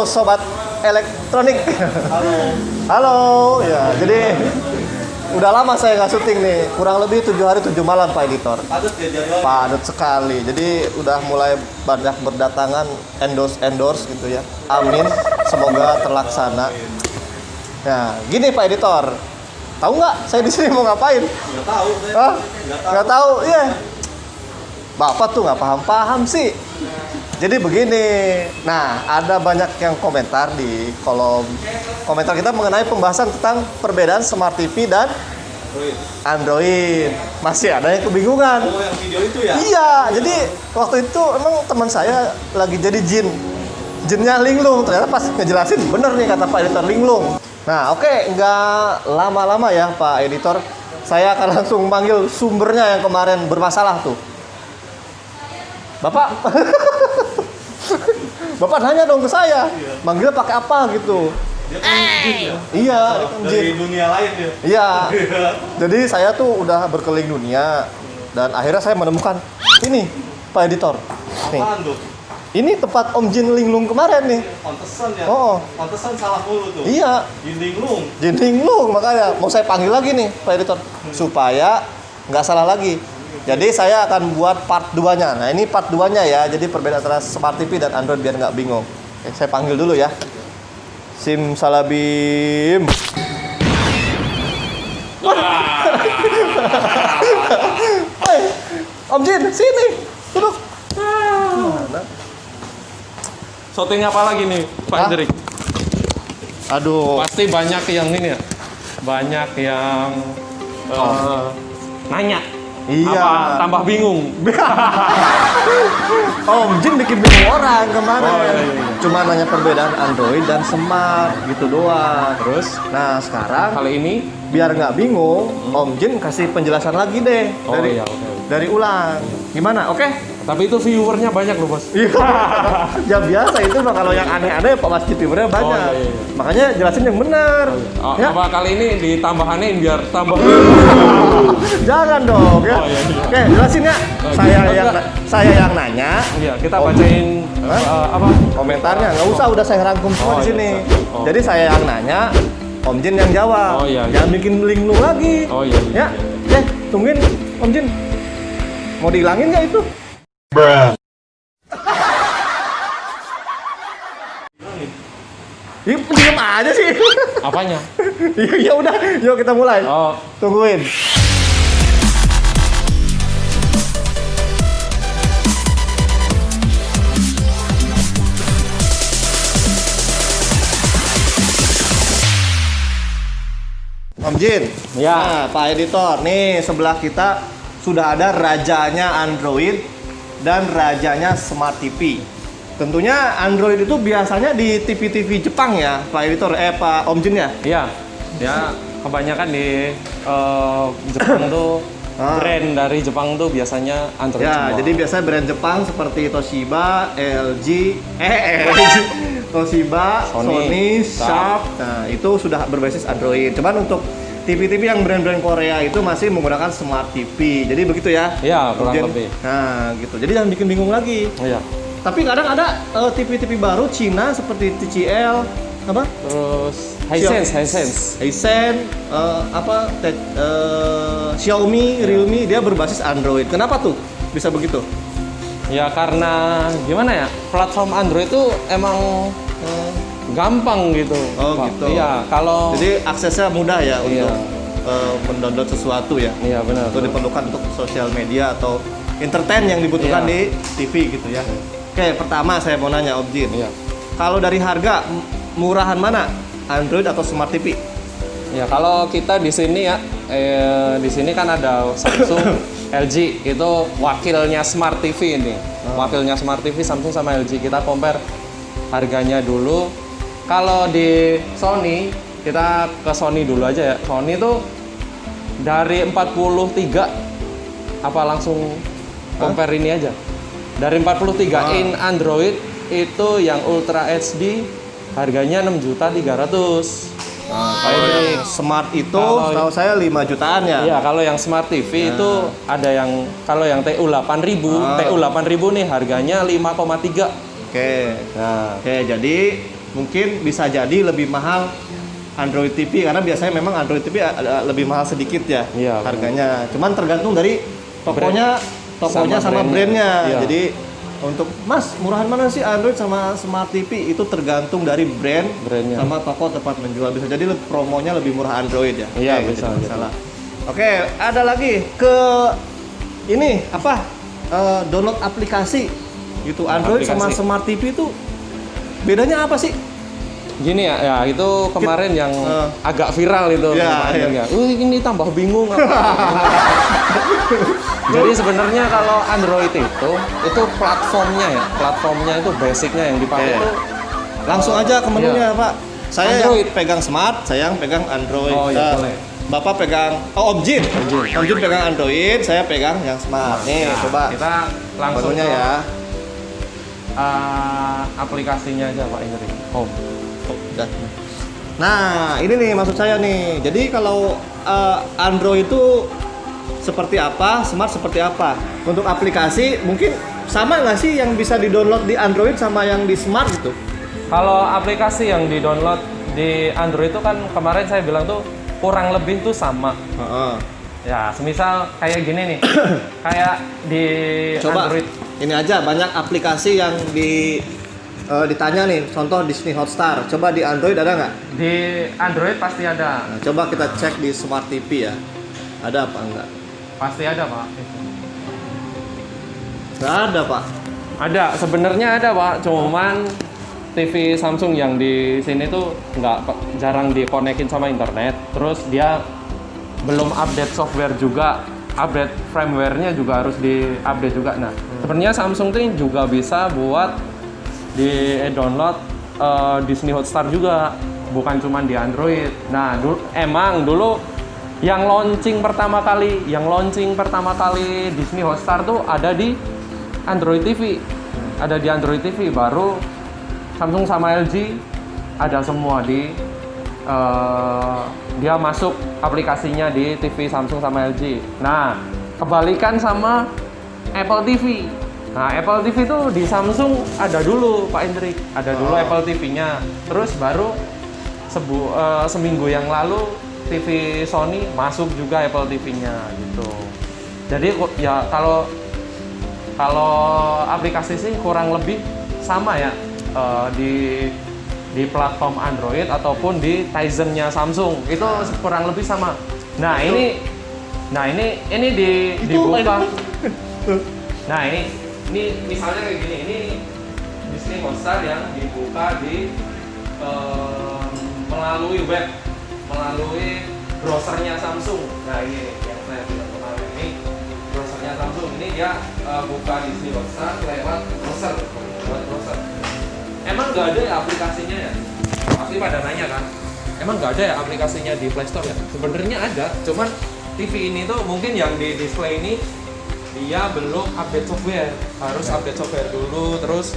Halo sobat elektronik. Halo. Halo. Ya, jadi udah lama saya nggak syuting nih. Kurang lebih 7 hari 7 malam Pak Editor. Padat ya jadwal. Padat sekali. Jadi udah mulai banyak berdatangan endorse gitu ya. Amin. Semoga terlaksana. Ya, gini Pak Editor. Tahu nggak saya di sini mau ngapain? Nggak tahu. Hah? Nggak tahu. Iya. Bapak tuh nggak paham-paham sih. Jadi begini, nah ada banyak yang komentar di kolom komentar kita mengenai pembahasan tentang perbedaan Smart TV dan Android. Masih ada yang kebingungan. Oh, yang video itu ya? Iya, jadi waktu itu emang teman saya lagi jadi jinnya linglung. Ternyata pas ngejelasin bener nih kata Pak Editor linglung. Nah oke, nggak lama-lama ya Pak Editor, saya akan langsung manggil sumbernya yang kemarin bermasalah tuh. Bapak, Bapak nanya dong ke saya, manggil pakai apa gitu? Dia kan jin ya? Iya, Dari dunia lain dia. Iya. Jadi saya tuh udah berkeliling dunia dan akhirnya saya menemukan ini, Pak Editor. Nih, Apaan tuh? ini tempat Om Jin Linglung kemarin nih. Pantesan ya? Oh. Pantesan salah mulu tuh. Iya, Jin linglung. Jin Linglung makanya mau saya panggil lagi nih, Pak Editor, supaya nggak salah lagi. Jadi saya akan buat part 2-nya. Nah ini part 2-nya ya. Jadi perbedaan antara Smart TV dan Android biar nggak bingung. Oke, saya panggil dulu ya. Simsalabim. Hei, Om Jin, sini. Duduk. Mana? Shooting apa lagi nih, Pak Hah? Hendrik? Aduh. Pasti banyak yang ini ya, banyak yang nanya. Iya. Apa tambah bingung? Om Jin bikin bingung orang kemarin. Oh, iya. Cuma nanya perbedaan Android dan Smart gitu doang. Terus Nah sekarang kali ini, biar nggak bingung, Om Jin kasih penjelasan lagi deh oh dari iya, oke. dari ulang. Gimana? Oke? Tapi itu viewernya banyak loh bos. Iya. Ya biasa itu mah kalau yang aneh-aneh Pak Mas viewernya banyak. Oh, iya, iya. Makanya jelasin yang benar. Oh, Ya. Apa kali ini ditambahanin biar tambah? Jangan dong ya. Oh, iya, iya. Oke, jelasin ya. Oh, Saya yang nanya. Iya, kita bacain apa? Komentarnya nggak usah, udah saya rangkum semua Oh, di iya, sini. siap. Oh. Jadi saya yang nanya, Om Jin yang jawab. Oh, iya, iya. Jangan bikin linglung lagi. Oh iya. Ya, tungguin Om Jin. Mau dihilangin nggak itu? Ih, diam aja sih. Apanya? Ya udah, yuk kita mulai. Oh, Tungguin. Om Jin. Ya. Nah, Pak Editor, nih sebelah kita sudah ada rajanya Android dan rajanya Smart TV. Tentunya Android itu biasanya di TV-TV Jepang ya, Pak Editor, Pak Om Jin ya? iya. Ya, kebanyakan di Jepang tuh brand dari Jepang tuh biasanya Android Ya, semua. jadi biasanya brand Jepang seperti Toshiba, Toshiba, Sony, Sony, Sharp. Nah, itu sudah berbasis Android. Cuman untuk TV-TV yang brand-brand Korea itu masih menggunakan Smart TV. Jadi begitu ya? Iya, kurang Kemudian- lebih. Nah, gitu. Jadi jangan bikin bingung lagi. Iya. Tapi kadang ada TV-TV baru Cina seperti TCL, apa? Terus Hisense. Hisense, Xiaomi, Realme, dia berbasis Android. Kenapa tuh bisa begitu? Ya karena gimana ya, platform Android itu emang gampang gitu. Oh, Pak. gitu. Iya, kalau Jadi aksesnya mudah ya Iya. untuk mendownload sesuatu ya. iya benar. Itu diperlukan untuk sosial media atau entertain yang dibutuhkan Iya. di TV gitu ya. Oke, pertama saya mau nanya Om Jin. Iya. Kalau dari harga murahan mana? Android atau Smart TV? Ya kalau kita di sini ya, di sini kan ada Samsung, LG itu wakilnya Smart TV ini. Wakilnya Smart TV Samsung sama LG, kita compare harganya dulu. Kalau di Sony, kita ke Sony dulu aja ya. Sony itu dari 43 apa langsung compare ini aja. Dari 43 in Android itu yang Ultra HD harganya 6.300.000. Nah, kalau yang Smart itu Kalau- setahu saya 5 jutaan ya. Iya, kalau yang Smart TV itu ada yang kalau yang TU 8000, TU 8000 nih harganya 5,3. Oke. Nah, Oke, jadi mungkin bisa jadi lebih mahal Android TV karena biasanya memang Android TV lebih mahal sedikit ya Iya, harganya. Cuman tergantung dari tokonya sama brandnya. Iya. Jadi untuk Mas murahan mana sih Android sama Smart TV itu tergantung dari Brandnya. sama toko tempat menjual. Bisa jadi promonya lebih murah Android ya. Iya, Oke, bisa, jadi masalah. Oke, ada lagi ke ini apa? Download aplikasi gitu. Android sama Aplikasi. Smart TV itu bedanya apa sih? Gini ya itu kemarin yang agak viral itu Ya, kemarin iya. ya. Ini tambah bingung Jadi sebenarnya kalau Android itu platformnya itu basicnya yang dipakai Oke. itu Langsung aja ke menunya, iya. Pak. Saya Android. yang pegang Smart, saya yang pegang Android. Oh, iya, boleh. Bapak pegang Omjin pegang Android, saya pegang yang Smart. Nih, Nah, coba kita langsung menunya ke, ya. aplikasinya aja Pak Indri. Home. Udah. Nah, ini nih maksud saya nih. Jadi kalau Android itu seperti apa, Smart seperti apa? Untuk aplikasi mungkin sama nggak sih yang bisa di-download di Android sama yang di Smart gitu? Kalau aplikasi yang di-download di Android itu kan kemarin saya bilang tuh kurang lebih tuh sama. Heeh. Ya, semisal kayak gini nih. Kayak di Coba Android. ini aja banyak aplikasi yang ditanya nih, contoh Disney Hotstar. Coba di Android ada nggak? Di Android pasti ada. Nah, coba kita cek di Smart TV ya. Ada apa enggak? Pasti ada, Pak. Nggak ada, Pak. Ada, sebenarnya ada, Pak. Cuman TV Samsung yang di sini tuh jarang dikonekin sama internet. Terus dia belum update software juga, update firmware-nya juga harus di-update juga. Nah, sebenarnya Samsung tuh juga bisa buat di-download Disney Hotstar juga, bukan cuma di Android. Nah, emang dulu yang launching pertama kali Disney Hotstar tuh ada di Android TV. Ada di Android TV, baru Samsung sama LG ada semua dia masuk aplikasinya di TV Samsung sama LG. Nah, kebalikan sama Apple TV. Nah, Apple TV itu di Samsung ada dulu, Pak Hendrik. Ada dulu Apple TV-nya. Terus baru seminggu yang lalu TV Sony masuk juga Apple TV-nya gitu. Jadi ya kalau aplikasi sih kurang lebih sama ya di platform Android ataupun di Tizen-nya Samsung itu kurang lebih sama. Nah ini dibuka. Nah ini misalnya kayak gini, ini Disney Hotstar yang dibuka melalui web, melalui browsernya Samsung. Nah ini yang saya bilang kemarin, ini browsernya Samsung. Ini dia buka Disney Hotstar lewat browser. Emang nggak ada ya aplikasinya ya? Pasti pada nanya kan? Emang nggak ada ya aplikasinya di Play Store ya? Sebenarnya ada, cuman TV ini tuh mungkin yang di display ini dia belum update software, harus update software dulu, terus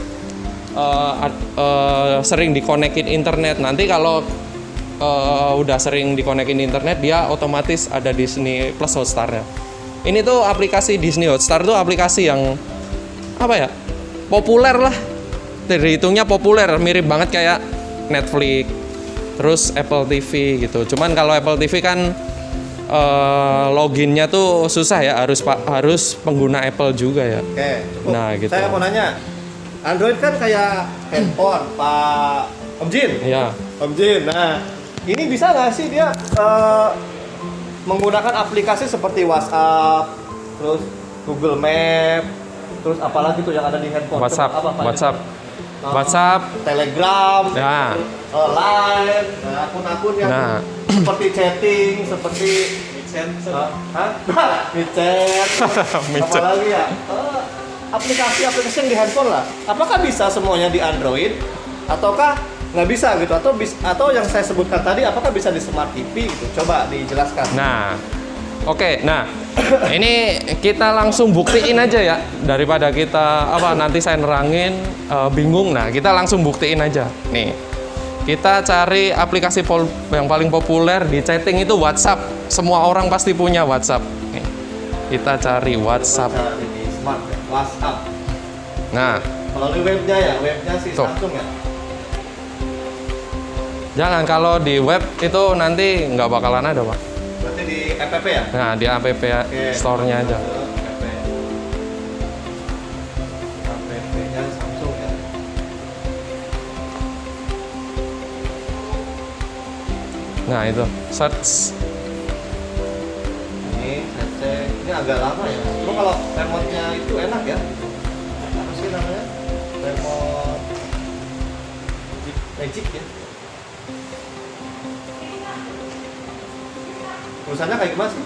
sering dikonekin internet. Nanti kalau udah sering dikonekin internet, dia otomatis ada Disney Plus Hotstar-nya. Ini tuh aplikasi Disney Hotstar tuh aplikasi yang apa ya? Populer lah. Terhitungnya populer, mirip banget kayak Netflix, terus Apple TV gitu. Cuman kalau Apple TV kan loginnya tuh susah ya, harus pengguna Apple juga ya. Oke, cukup. Nah, gitu. Saya mau nanya, Android kan kayak handphone, Pak Omjin. Iya. Omjin. Nah, ini bisa nggak sih dia menggunakan aplikasi seperti WhatsApp, terus Google Map, terus apalagi tuh yang ada di handphone? WhatsApp, Coba, apa WhatsApp, aja? WhatsApp, Telegram, ya. Line, akun-akun yang Nah. seperti chatting, seperti micet, Micet. apalagi ya aplikasi-aplikasi yang di handphone lah. Apakah bisa semuanya di Android, ataukah nggak bisa gitu? Atau yang saya sebutkan tadi, apakah bisa di Smart TV gitu? Coba dijelaskan. Nah, oke. Nah, ini kita langsung buktiin aja ya, daripada kita nanti saya nerangin bingung. Nah, kita langsung buktiin aja. Nih, kita cari aplikasi yang paling populer di chatting itu WhatsApp. Semua orang pasti punya WhatsApp. Nih, kita cari WhatsApp. Cari di Smart ya, WhatsApp. Nah, Melalui webnya ya, webnya si Tuh. Samsung ya. Jangan, kalau di web itu nanti nggak bakalan ada, Pak. Berarti di app ya? Nah, di app store-nya aja. App-nya Samsung ya. Nah, itu search. Ini agak lama ya. Cuma kalau remote-nya itu enak ya. Apa sih namanya? Remote Magic ya. Tulisannya kayak gimana sih?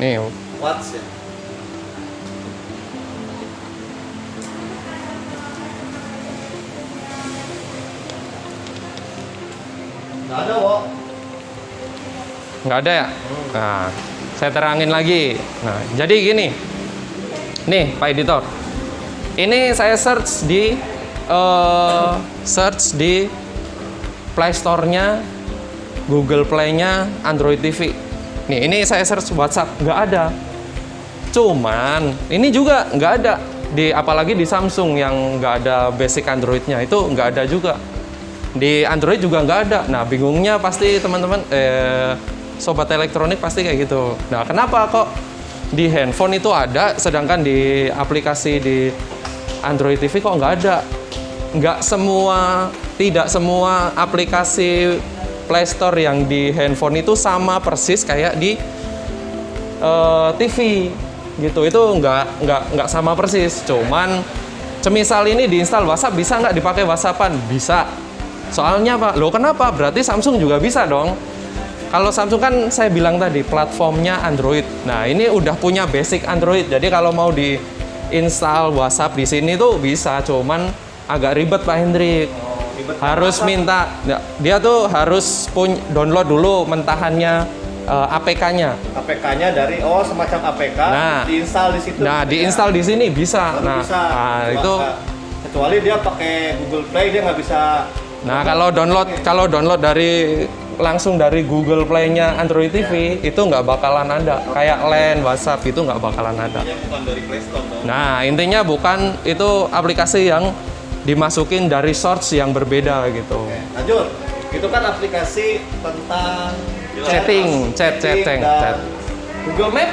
Nih, Watch ya. Nggak ada, Wo. nggak ada ya? Nah, saya terangin lagi. Nah, jadi gini. Nih, Pak Editor. Ini saya search di Play Store-nya, Google Play-nya, Android TV. Nih, ini saya search WhatsApp, nggak ada. Cuman, ini juga nggak ada. Apalagi di Samsung yang nggak ada basic Android-nya, itu nggak ada juga. Di Android juga nggak ada. Nah, bingungnya pasti teman-teman, sobat elektronik pasti kayak gitu. Nah, kenapa kok di handphone itu ada, sedangkan di aplikasi di Android TV kok nggak ada? Tidak semua aplikasi Play Store yang di handphone itu sama persis kayak di TV gitu. Itu nggak sama persis. Cuman semisal ini diinstal WhatsApp, bisa nggak dipakai WhatsAppan? Bisa. Soalnya Pak, loh kenapa? Berarti Samsung juga bisa dong. Kalau Samsung kan saya bilang tadi platformnya Android. Nah, ini udah punya basic Android. Jadi kalau mau diinstal WhatsApp di sini tuh bisa, cuman agak ribet Pak Hendrik. Harus minta, dia tuh harus download dulu mentahannya APK-nya. APK-nya dari semacam APK, Nah, diinstal di situ. Nah, diinstal di sini bisa. Baru bisa. Itu kecuali dia pakai Google Play, dia nggak bisa. Nah, kalau download langsung dari Google Play-nya Android TV, itu nggak bakalan ada. Kayak LAN, WhatsApp itu nggak bakalan ada. Bukan dari Play Store dong. Nah, intinya bukan itu aplikasi yang dimasukin dari source yang berbeda gitu. Oke, lanjut. Itu kan aplikasi tentang Chat. Google Map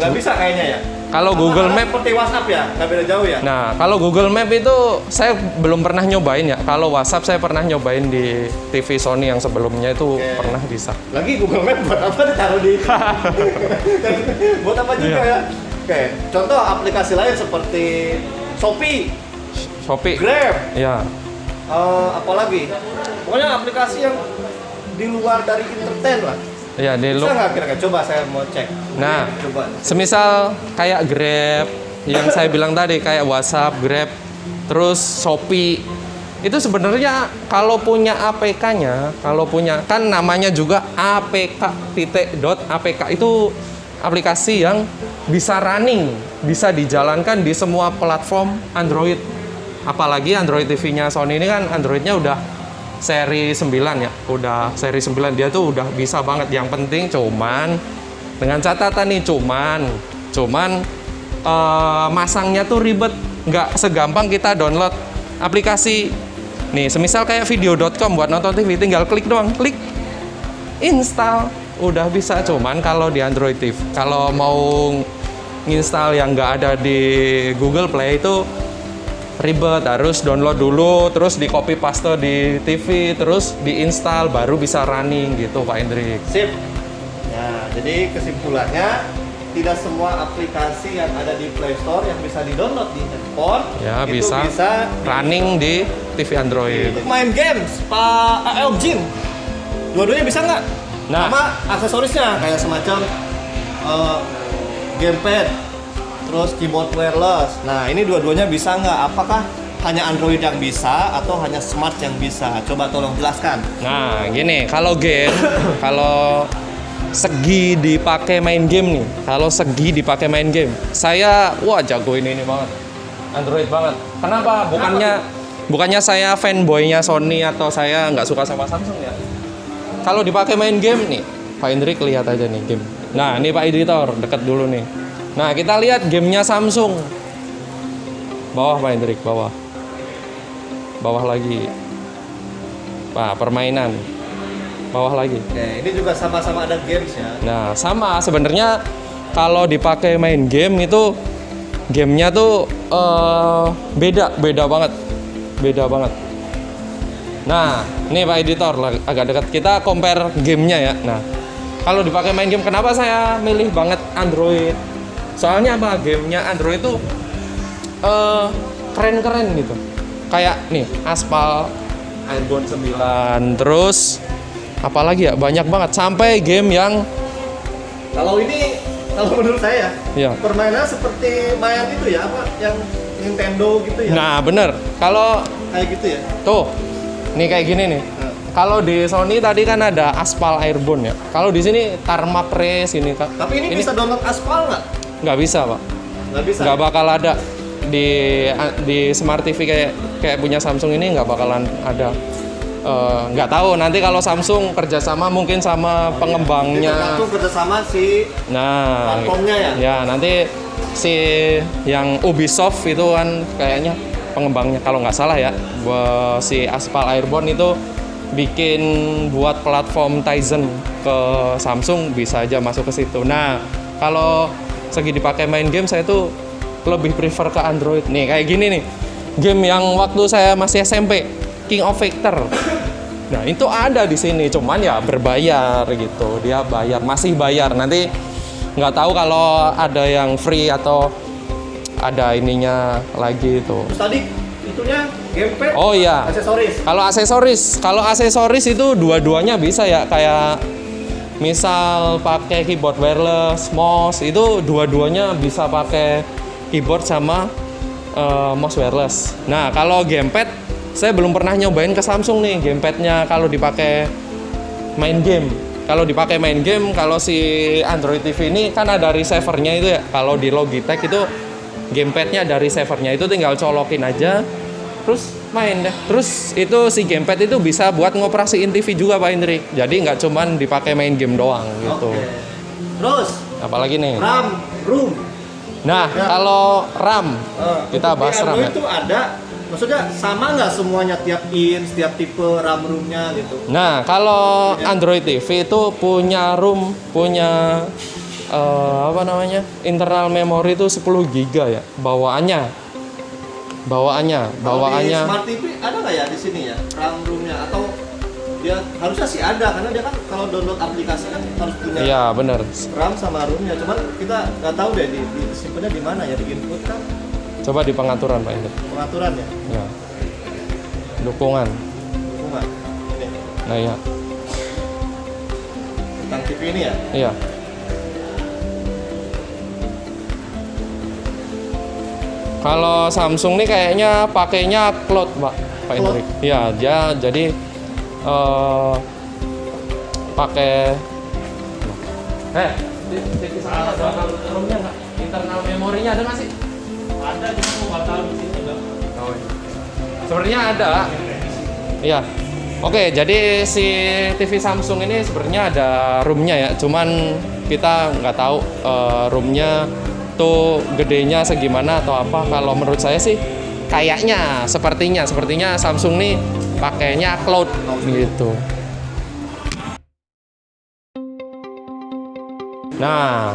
nggak bisa kayaknya ya. Kalau Google Map, seperti WhatsApp ya, nggak beda jauh ya. nah kalau Google Map itu saya belum pernah nyobain ya. Kalau WhatsApp saya pernah nyobain di TV Sony yang sebelumnya itu pernah bisa. Lagi Google Map buat apa ditaruh di? Buat apa juga ya? Oke, contoh aplikasi lain seperti Shopee, Grab, Ya. apalagi. Pokoknya aplikasi yang di luar dari entertain lah. Ya, Bisa nggak kira-kira? Coba saya mau cek. Nah, Coba. semisal kayak Grab yang saya bilang tadi, kayak WhatsApp, Grab, terus Shopee. Itu sebenarnya kalau punya APK-nya, kan namanya juga APK itu aplikasi yang bisa running, bisa dijalankan di semua platform Android. Apalagi Android TV-nya Sony ini kan Android-nya udah seri 9 ya, udah seri 9, dia tuh udah bisa banget. Yang penting cuman dengan catatan nih, cuman masangnya tuh ribet, nggak segampang kita download aplikasi nih, semisal kayak video.com buat nonton TV, tinggal klik doang, klik install udah bisa. Cuman kalau di Android TV, kalau mau nginstal yang nggak ada di Google Play itu ribet, harus download dulu, terus di copy paste di TV, terus diinstal, baru bisa running gitu Pak Hendrik. Sip. Nah, jadi kesimpulannya tidak semua aplikasi yang ada di Play Store yang bisa di-download di handphone Ya, itu bisa running di TV Android. Untuk main games, Pak AL Jin, dua-duanya bisa nggak? Nah. Sama aksesorisnya kayak semacam gamepad, terus keyboard wireless. Nah, ini dua-duanya bisa nggak? Apakah hanya Android yang bisa atau hanya Smart yang bisa? Coba tolong jelaskan. Nah, gini, kalau game, kalau segi dipakai main game nih, saya jago ini banget, Android banget. Kenapa? Bukannya saya fanboynya Sony atau saya nggak suka sama Samsung ya. Kalau dipakai main game nih, Pak Hendrik lihat aja nih game. Nah, ini Pak Editor, dekat dulu nih. Nah, kita lihat gamenya Samsung. Bawah Pak Hendrik, bawah lagi. Nah, permainan. Bawah lagi. Oke, ini juga sama-sama ada games ya. Nah, sama sebenarnya kalau dipakai main game itu gamenya tuh beda banget. Beda banget. Nah, ini Pak Editor agak dekat. Kita compare gamenya ya. Nah, kalau dipakai main game, kenapa saya milih banget Android? Soalnya apa? Gamenya Android itu keren-keren gitu. Kayak nih, Aspal, Airborne 9, terus apalagi ya, banyak banget sampai game yang Kalau menurut saya ya. permainan seperti main itu ya, apa yang Nintendo gitu ya. Nah, bener. Kalau Kayak gitu ya. tuh, nih kayak gini nih. Kalau di Sony tadi kan ada Aspal Airborne ya. Kalau di sini Tarmac Race ini Kak. Tapi ini bisa download Aspal nggak? Nggak bisa, Pak. Nggak bisa. Nggak bakal ada di Smart TV kayak punya Samsung ini, nggak bakalan ada. Nggak tahu nanti kalau Samsung kerjasama mungkin sama pengembangnya. Tergantung kerjasama si Nah, platformnya ya. ya nanti si yang Ubisoft itu kan kayaknya pengembangnya kalau nggak salah ya, si Aspal Airborne itu bikin buat platform Tizen ke Samsung, bisa aja masuk ke situ. Nah, kalau segi dipakai main game, saya tuh lebih prefer ke Android. Nih kayak gini nih, game yang waktu saya masih SMP, King of Fighter. Nah itu ada di sini, cuman ya berbayar gitu. Dia bayar, masih bayar. Nanti nggak tahu kalau ada yang free atau ada ininya lagi itu. Terus tadi itunya gamepad. Oh iya. Aksesoris. Kalau aksesoris itu dua-duanya bisa ya, kayak misal pakai keyboard wireless, mouse itu dua-duanya bisa pakai keyboard sama mouse wireless. Nah kalau gamepad saya belum pernah nyobain ke Samsung nih gamepadnya kalau dipakai main game. Kalau dipakai main game, kalau si Android TV ini kan ada receiver-nya itu ya. Kalau di Logitech itu gamepadnya ada receiver-nya, itu tinggal colokin aja, terus main deh. Terus itu si gamepad itu bisa buat ngoperasiin TV juga Pak Hendrik. Jadi nggak cuman dipakai main game doang gitu. Oke. Terus Apalagi nih. ROM. Nah Ya. kalau RAM, kita Untuk bahas di RAM Android ya. itu ada, maksudnya sama nggak semuanya setiap tipe RAM roomnya gitu? Nah, kalau Android TV itu punya ROM, punya internal memori itu 10 GB ya, bawaannya. Kalau di Smart TV ada nggak ya di sini ya RAM roomnya, atau dia harusnya sih ada karena dia kan kalau download aplikasi kan harus punya Iya, benar. RAM sama roomnya. Cuman kita nggak tahu deh disimpannya di mana ya, di input kan Coba di pengaturan Pak Hendrik. pengaturannya. Ya. Dukungan. Bukan. Ini Nah, iya. tentang TV ini ya. Iya. Kalau Samsung nih kayaknya pakainya cloud, Pak Hendrik. Iya, dia jadi pakai TV saya ada ROM-nya nggak? Internal memorinya ada nggak sih? Ada, cuma nggak tahu di sini nggak. Oh, iya. Sebenarnya ada. Iya. Oke, jadi si TV Samsung ini sebenarnya ada ROM-nya ya, cuman kita nggak tahu ROM-nya tuh gedenya segimana atau apa. Kalau menurut saya sih kayaknya sepertinya Samsung nih pakainya cloud gitu. Nah,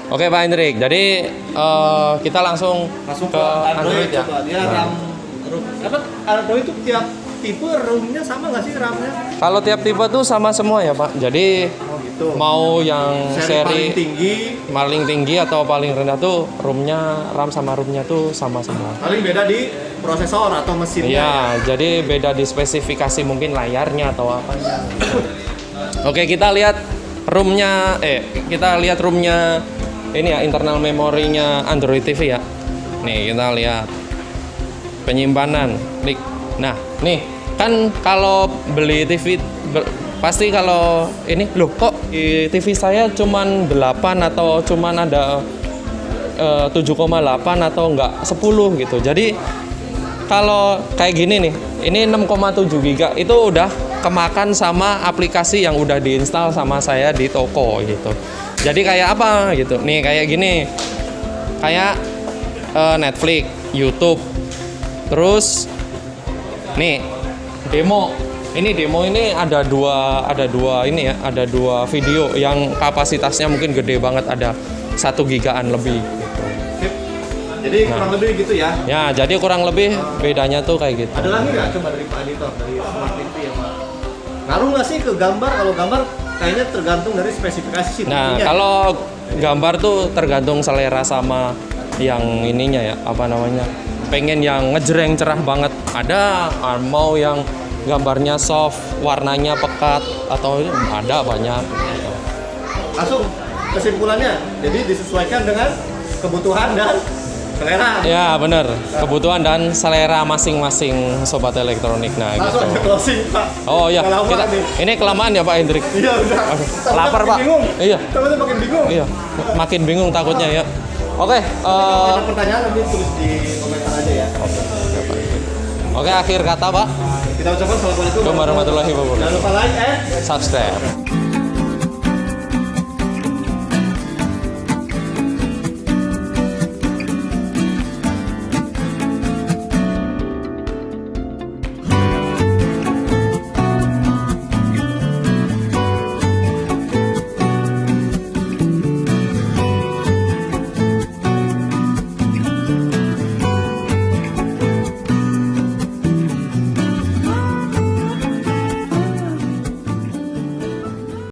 oke Pak Hendrik. Jadi kita langsung Ke Android ya. coba. Dia RAM room. Apa Android itu tiap tipe roomnya sama nggak sih RAM-nya? Kalau tiap tipe tuh sama semua ya Pak. Jadi Oh gitu. mau yang Seri paling tinggi atau paling rendah tuh RAM sama ROM-nya tuh sama semua. paling beda di prosesor atau mesinnya. Iya, jadi beda di spesifikasi mungkin layarnya atau apanya. Oke, kita lihat ROM-nya ini ya, internal memorinya Android TV ya. Nih, kita lihat penyimpanan. Klik. Nah, nih kan kalau beli TV pasti kalau ini loh kok di TV saya cuman 8 atau cuman ada 7,8 atau enggak 10 gitu. Jadi kalau kayak gini nih, ini 6,7 GB itu udah kemakan sama aplikasi yang udah diinstal sama saya di toko gitu. Jadi kayak apa gitu. Nih kayak gini. Kayak Netflix, YouTube. Terus nih demo Ini demo ini ada dua ini ya, ada dua video yang kapasitasnya mungkin gede banget, ada 1 gigaan lebih gitu. Sip. Jadi kurang lebih gitu ya. Ya, jadi kurang lebih bedanya tuh kayak gitu. Ada lagi nggak coba dari Pak Editor dari Smart TV ya Pak? Ngaruh nggak sih ke gambar? Kalau gambar kayaknya tergantung dari spesifikasi sih. Nah, tentunya. kalau gambar tuh tergantung selera sama yang ininya ya, apa namanya? Pengen yang ngejreng cerah banget. Ada mau yang gambarnya soft, warnanya pekat atau ada banyak. Langsung kesimpulannya, jadi disesuaikan dengan kebutuhan dan selera. Ya, bener. Kebutuhan dan selera masing-masing sobat elektronik. Nah, Langsung gitu. aja closing Pak. Oh iya, Nggak lama kita nih. ini kelamaan ya Pak Hendrik. Iya udah. Lapar, Pak. Bingung. Iya. Teman-teman makin bingung. Iya, makin bingung takutnya ya. Oke, Kalau ada pertanyaan nanti tulis di komentar aja ya. oke, akhir kata Pak. Kita ucapkan assalamualaikum Warahmatullahi wabarakatuh. Jangan lupa like and Subscribe.